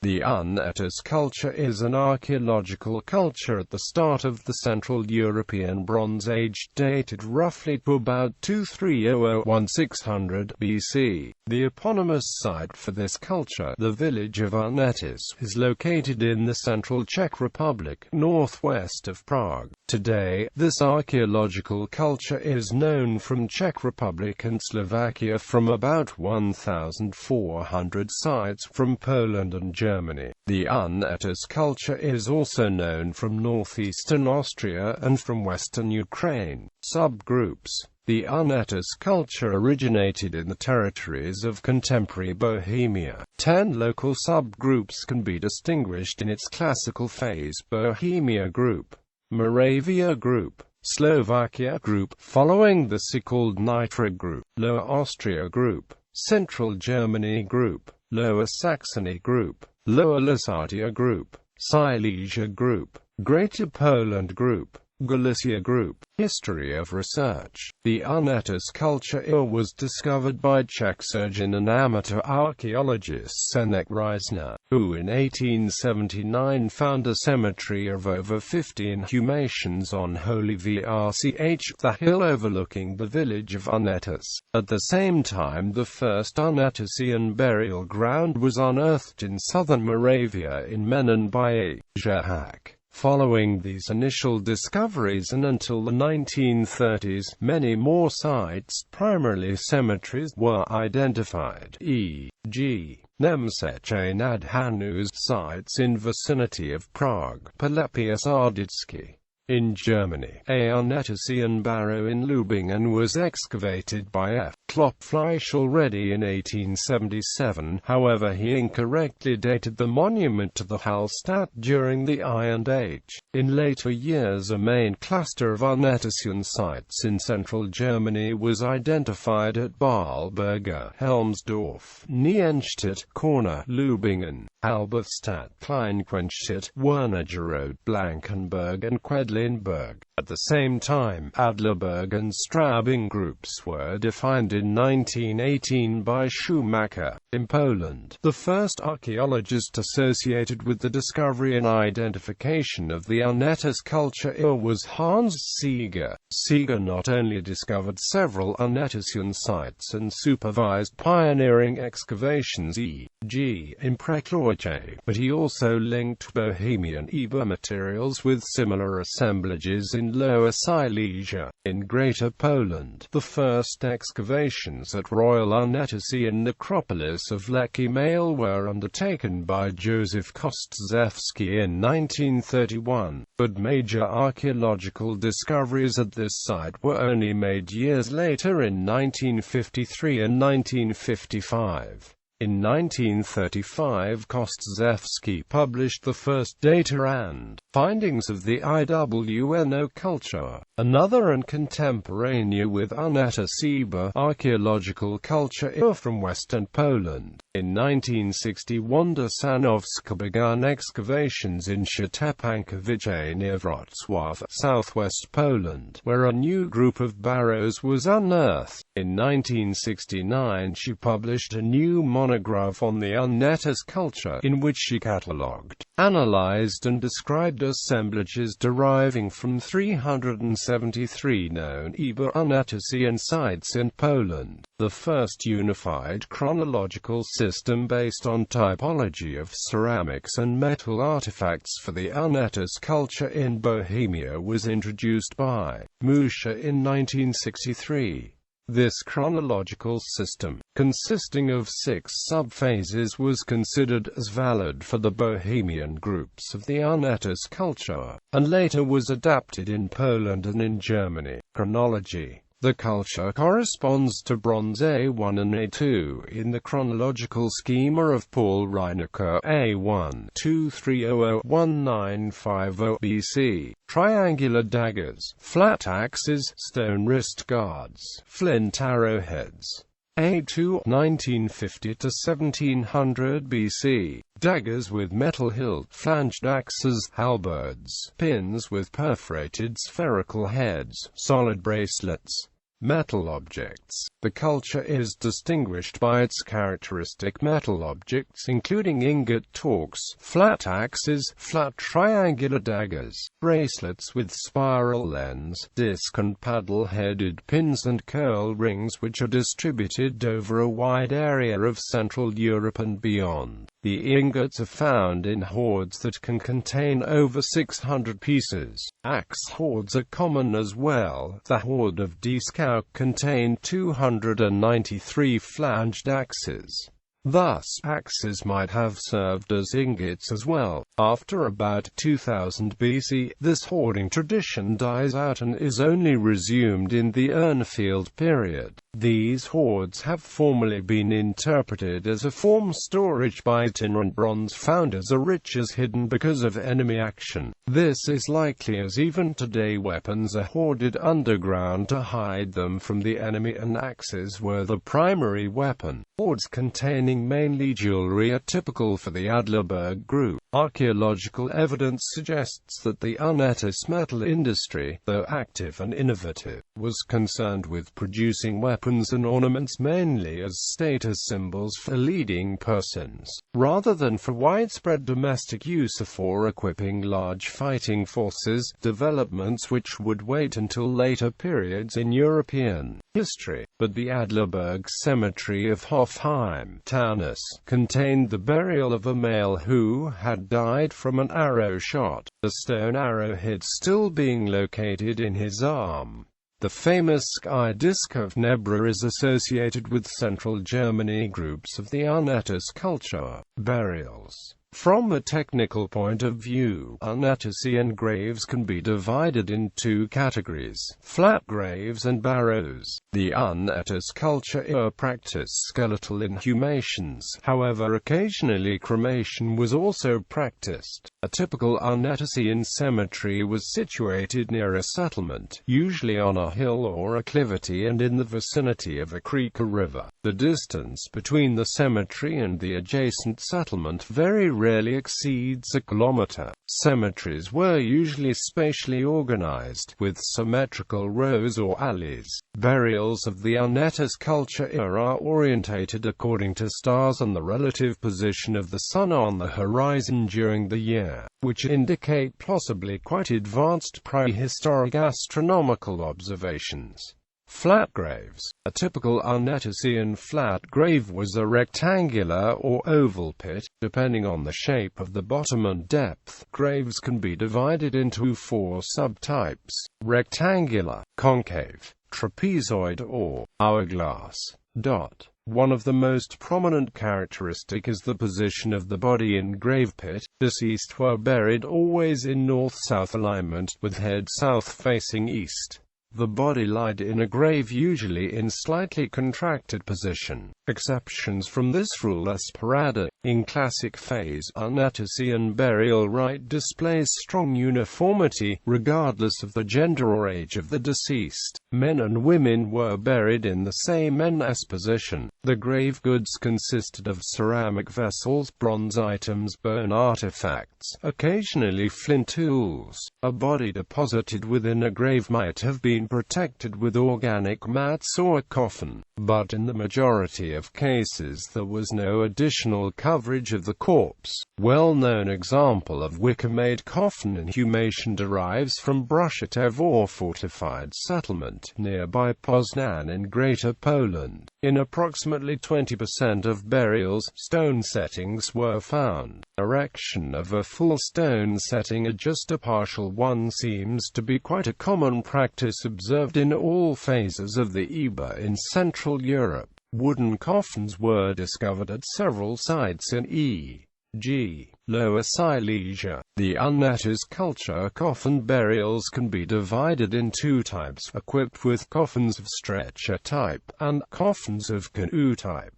The Únětice culture is an archaeological culture at the start of the Central European Bronze Age, dated roughly to about 2300–1600 BC. The eponymous site for this culture, the village of Unetice, is located in the central Czech Republic, northwest of Prague. Today, this archaeological culture is known from Czech Republic and Slovakia, from about 1,400 sites from Poland and Germany. The Únětice culture is also known from northeastern Austria and from western Ukraine. Subgroups. The Únětice culture originated in the territories of contemporary Bohemia. 10 local subgroups can be distinguished in its classical phase: Bohemia group, Moravia group, Slovakia group, following the so-called Nitra group, Lower Austria group, Central Germany group, Lower Saxony group, Lower Lusatia group, Silesia group, Greater Poland group, Galicia group. History of research. The Únětice culture was discovered by Czech surgeon and amateur archaeologist Zdeněk Reisner, who in 1879 found a cemetery of over 50 inhumations on Holy Vrch, the hill overlooking the village of Únětice. At the same time, the first Unetician burial ground was unearthed in southern Moravia in Menon by A. Žehák. Following these initial discoveries and until the 1930s, many more sites, primarily cemeteries, were identified, e.g. Němeček nad Hanou sites in vicinity of Prague, Polepěš Ardicky. In Germany, a Unetician barrow in Lubingen was excavated by F. Klopfleisch already in 1877, however he incorrectly dated the monument to the Hallstatt during the Iron Age. In later years, a main cluster of Unetician sites in central Germany was identified at Baalberger, Helmsdorf, Nienstedt, Corner, Lubingen, Halberstadt, Kleinquenstedt, Wernigerode, Blankenberg and Quedlinburg. At the same time, Adlerberg and Straubing groups were defined in 1918 by Schumacher. In Poland, the first archaeologist associated with the discovery and identification of the Únětice culture was Hans Seeger. Seeger not only discovered several Unetician sites and supervised pioneering excavations, e.g. in Prague.Today, but he also linked Bohemian Eber materials with similar assemblages in Lower Silesia. In Greater Poland, the first excavations at Royal Unetician necropolis of Leki Male were undertaken by Joseph Kostrzewski in 1931, but major archaeological discoveries at this site were only made years later in 1953 and 1955. In 1935, Kostrzewski published the first data and findings of the IWNO culture. Another and contemporaneous with Únětice Eber archaeological culture from western Poland. In 1961, Dosanowska began excavations in Szczepankowice near Wrocław, southwest Poland, where a new group of barrows was unearthed. In 1969, she published a new monograph on the Únětice culture, in which she catalogued, analyzed and described assemblages deriving from 373 known Eber Unetician sites in Poland. The first unified chronological system based on typology of ceramics and metal artifacts for the Únětice culture in Bohemia was introduced by Musha in 1963. This chronological system, consisting of 6 subphases, was considered as valid for the Bohemian groups of the Únětice culture, and later was adapted in Poland and in Germany. Chronology. The culture corresponds to Bronze A1 and A2 in the chronological schema of Paul Reinecker, A1, 2300–1950 BC. Triangular daggers, flat axes, stone wrist guards, flint arrowheads. A2, 1950–1700 BC. Daggers with metal hilt, flanged axes, halberds, pins with perforated spherical heads, solid bracelets. Metal objects. The culture is distinguished by its characteristic metal objects including ingot torques, flat axes, flat triangular daggers, bracelets with spiral lens, disc and paddle-headed pins and curl rings which are distributed over a wide area of Central Europe and beyond. The ingots are found in hoards that can contain over 600 pieces. Axe hoards are common as well. The hoard of Dieskau contained 293 flanged axes. Thus, axes might have served as ingots as well. After about 2000 BC, this hoarding tradition dies out and is only resumed in the Urnfield period. These hoards have formerly been interpreted as a form storage by itinerant bronze found as riches hidden because of enemy action. This is likely as even today weapons are hoarded underground to hide them from the enemy and axes were the primary weapon. Hoards containing mainly jewelry are typical for the Adlerberg group. Archaeological evidence suggests that the Unetice metal industry, though active and innovative, was concerned with producing weapons and ornaments mainly as status symbols for leading persons, rather than for widespread domestic use or for equipping large fighting forces, developments which would wait until later periods in European history. But the Adlerberg cemetery of Hofheim, Taunus, contained the burial of a male who had died from an arrow shot, the stone arrowhead still being located in his arm. The famous sky disk of Nebra is associated with central Germany. Groups of the Unetice culture. Burials. From a technical point of view, Unetician graves can be divided in two categories: flat graves and barrows. The Unetice culture practiced skeletal inhumations, however occasionally cremation was also practiced. A typical Unetician cemetery was situated near a settlement, usually on a hill or acclivity and in the vicinity of a creek or river. The distance between the cemetery and the adjacent settlement very rarely exceeds a kilometer. Cemeteries were usually spatially organized, with symmetrical rows or alleys. Burials of the Unetice culture are orientated according to stars and the relative position of the sun on the horizon during the year, which indicate possibly quite advanced prehistoric astronomical observations. Flat graves. A typical Unetician flat grave was a rectangular or oval pit, depending on the shape of the bottom and depth. Graves can be divided into four subtypes: rectangular, concave, trapezoid or hourglass. One of the most prominent characteristic is the position of the body in grave pit. Deceased were buried always in north-south alignment, with head south facing east. The body lied in a grave usually in slightly contracted position. Exceptions from this rule are sporadic. In classic phase, Unetician burial rite displays strong uniformity, regardless of the gender or age of the deceased. Men and women were buried in the same NS position. The grave goods consisted of ceramic vessels, bronze items, bone artifacts, occasionally flint tools. A body deposited within a grave might have been protected with organic mats or a coffin, but in the majority of cases there was no additional coverage of the corpse. Well-known example of wicker-made coffin inhumation derives from Bruszetew or fortified settlement, nearby Poznan in Greater Poland. In approximately 20% of burials, stone settings were found. Erection of a full stone setting or just a partial one seems to be quite a common practice observed in all phases of the EBA in Central Europe. Wooden coffins were discovered at several sites in e.g. Lower Silesia. The Unetice culture coffin burials can be divided in two types: equipped with coffins of stretcher type, and coffins of canoe type.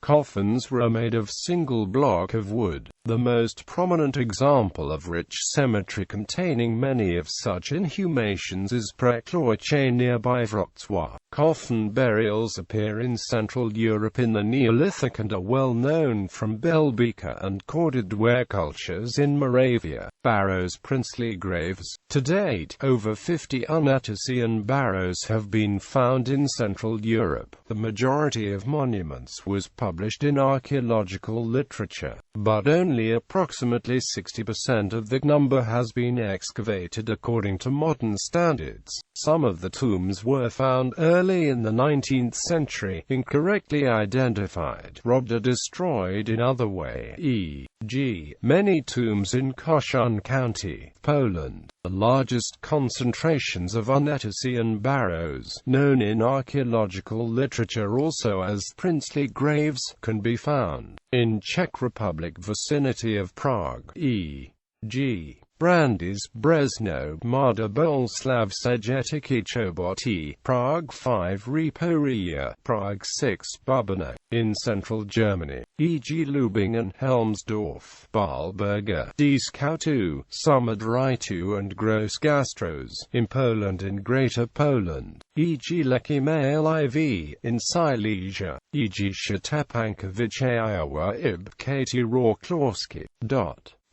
Coffins were made of single block of wood. The most prominent example of rich cemetery containing many of such inhumations is Prague.Today nearby Wrocław. Coffin burials appear in Central Europe in the Neolithic and are well known from Belbeka and corded ware cultures in Moravia. Barrows princely graves. To date, over 50 Unetice barrows have been found in Central Europe. The majority of monuments was published in archaeological literature, but only approximately 60% of the number has been excavated according to modern standards. Some of the tombs were found early in the 19th century, incorrectly identified, robbed or destroyed in other way, e.g., many tombs in Kościan County, Poland. The largest concentrations of Unetice barrows, known in archaeological literature also as princely graves, can be found in Czech Republic vicinity of Prague, e.g. Brandiš, Brezno, Mada, Boleslav, Segetiky, Choboti, Prague 5, Riporia, Prague 6, Bubano, in central Germany, e.g. Lubingen, Helmsdorf, Balberga, Dieckau 2, Sumadritu and Gross Gastros, in Poland in Greater Poland, e.g. Leki Male IV, in Silesia, e.g. Szczepankowice, Iowa, Katy Wrocławski.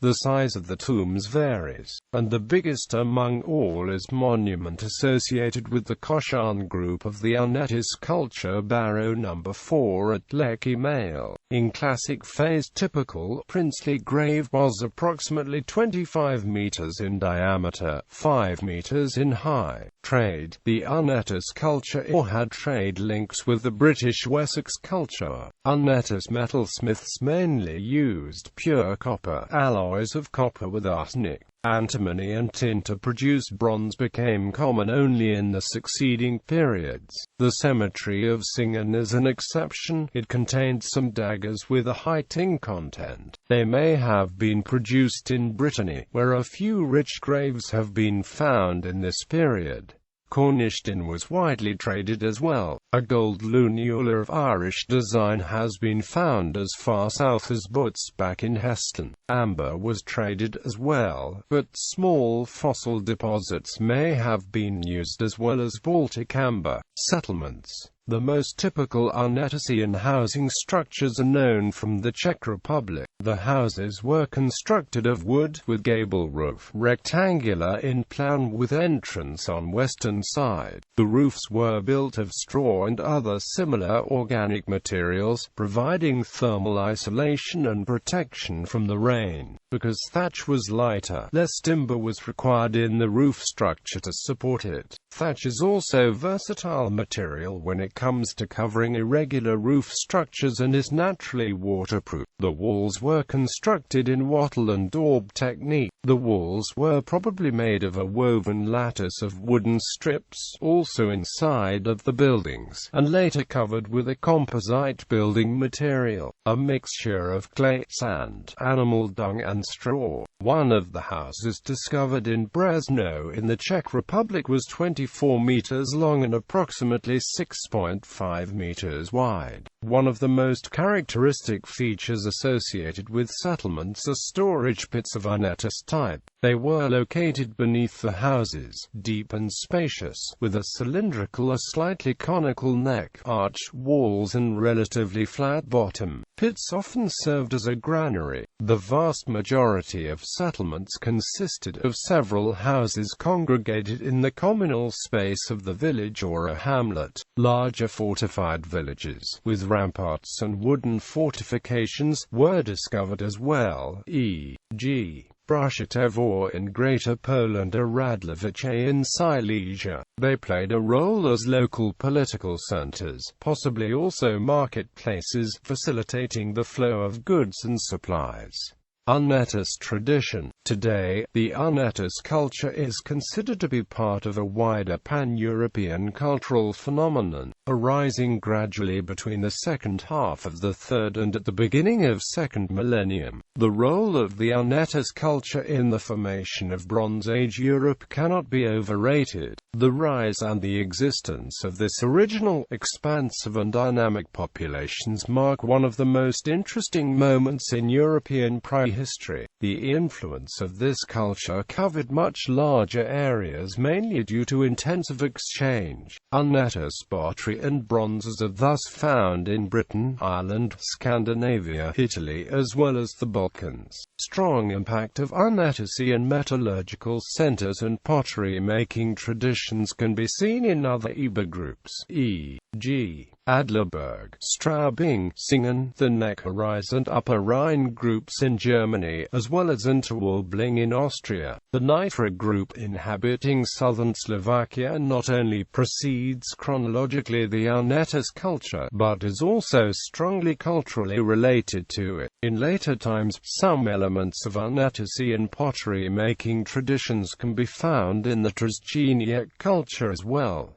The size of the tombs varies, and the biggest among all is monument associated with the Kościan group of the Unetice culture, Barrow No. 4 at Leki Male. In classic phase, typical princely grave was approximately 25 meters in diameter, 5 meters in height. Trade. The Unetice culture had trade links with the British Wessex culture. Unetice metalsmiths mainly used pure copper. Alloys of copper with arsenic, antimony and tin to produce bronze became common only in the succeeding periods. The cemetery of Singen is an exception. It contained some daggers with a high tin content. They may have been produced in Brittany, where a few rich graves have been found in this period. Cornish tin was widely traded as well. A gold lunula of Irish design has been found as far south as Butzbach in Heston. Amber was traded as well, but small fossil deposits may have been used as well as Baltic amber. Settlements. The most typical Unetice housing structures are known from the Czech Republic. The houses were constructed of wood, with gable roof, rectangular in plan with entrance on western side. The roofs were built of straw and other similar organic materials, providing thermal isolation and protection from the rain. Because thatch was lighter, less timber was required in the roof structure to support it. Thatch is also versatile material when it comes to covering irregular roof structures and is naturally waterproof. The walls were constructed in wattle and daub technique. The walls were probably made of a woven lattice of wooden strips, also inside of the buildings, and later covered with a composite building material, a mixture of clay, sand, animal dung and straw. One of the houses discovered in Brezno in the Czech Republic was 24 meters long and approximately 6.5 meters wide. One of the most characteristic features associated with settlements are storage pits of Unetice type. They were located beneath the houses, deep and spacious, with a cylindrical or slightly conical neck, arched walls and relatively flat bottom. Pits often served as a granary. The vast majority of settlements consisted of several houses congregated in the communal space of the village or a hamlet. Larger fortified villages, with ramparts and wooden fortifications, were discovered as well, e.g. Brashetewo in Greater Poland or Radlovice in Silesia. They played a role as local political centers, possibly also marketplaces, facilitating the flow of goods and supplies. Unetice tradition. Today, the Únětice culture is considered to be part of a wider pan-European cultural phenomenon, arising gradually between the second half of the third and at the beginning of second millennium. The role of the Únětice culture in the formation of Bronze Age Europe cannot be overrated. The rise and the existence of this original, expansive and dynamic populations mark one of the most interesting moments in European prehistory. The influence of this culture covered much larger areas mainly due to intensive exchange. Únětice pottery and bronzes are thus found in Britain, Ireland, Scandinavia, Italy as well as the Balkans. Strong impact of Únětice and metallurgical centers and pottery-making traditions can be seen in other Iber groups, e.g. Adlerberg, Straubing, Singen, the Neckar and Upper Rhine groups in Germany, as well as Unterwalbling in Austria. The Nitra group inhabiting southern Slovakia not only precedes chronologically the Únětice culture, but is also strongly culturally related to it. In later times, some elements of Únětice and pottery-making traditions can be found in the Trzcieniec culture as well.